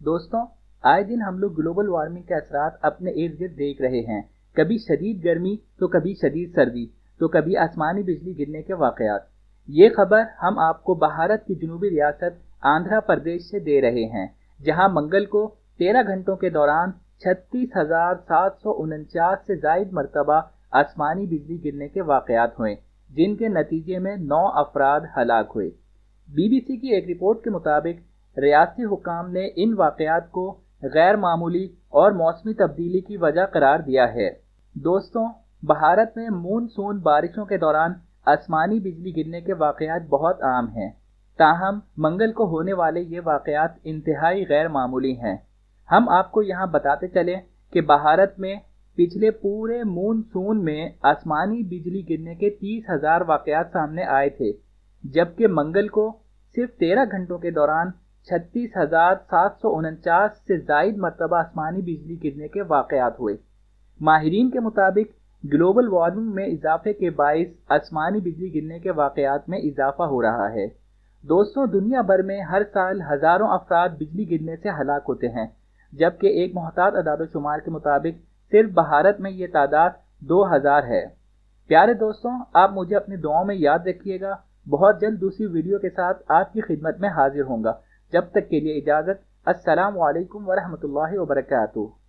دوستوں، آئے دن ہم لوگ گلوبل وارمنگ کے اثرات اپنے ارد گرد دیکھ رہے ہیں۔ کبھی شدید گرمی تو کبھی شدید سردی تو کبھی آسمانی بجلی گرنے کے واقعات۔ یہ خبر ہم آپ کو بھارت کی جنوبی ریاست آندھرا پردیش سے دے رہے ہیں، جہاں منگل کو 13 گھنٹوں کے دوران 36,749 سے زائد مرتبہ آسمانی بجلی گرنے کے واقعات ہوئے، جن کے نتیجے میں 9 افراد ہلاک ہوئے۔ بی بی سی کی ایک رپورٹ کے مطابق ریاستی حکام نے ان واقعات کو غیر معمولی اور موسمی تبدیلی کی وجہ قرار دیا ہے۔ دوستوں، بھارت میں مون سون بارشوں کے دوران آسمانی بجلی گرنے کے واقعات بہت عام ہیں، تاہم منگل کو ہونے والے یہ واقعات انتہائی غیر معمولی ہیں۔ ہم آپ کو یہاں بتاتے چلیں کہ بھارت میں پچھلے پورے مون سون میں آسمانی بجلی گرنے کے 30,000 واقعات سامنے آئے تھے، جبکہ منگل کو صرف 13 گھنٹوں کے دوران 36,749 سے زائد مرتبہ آسمانی بجلی گرنے کے واقعات ہوئے۔ ماہرین کے مطابق گلوبل وارمنگ میں اضافے کے باعث آسمانی بجلی گرنے کے واقعات میں اضافہ ہو رہا ہے۔ دوستوں، دنیا بھر میں ہر سال ہزاروں افراد بجلی گرنے سے ہلاک ہوتے ہیں، جبکہ ایک محتاط اعداد و شمار کے مطابق صرف بھارت میں یہ تعداد 2,000 ہے۔ پیارے دوستوں، آپ مجھے اپنی دعاؤں میں یاد رکھیے گا۔ بہت جلد دوسری ویڈیو کے ساتھ آپ کی خدمت میں حاضر ہوں گا۔ جب تک کے لیے اجازت۔ السلام علیکم ورحمۃ اللہ وبرکاتہ۔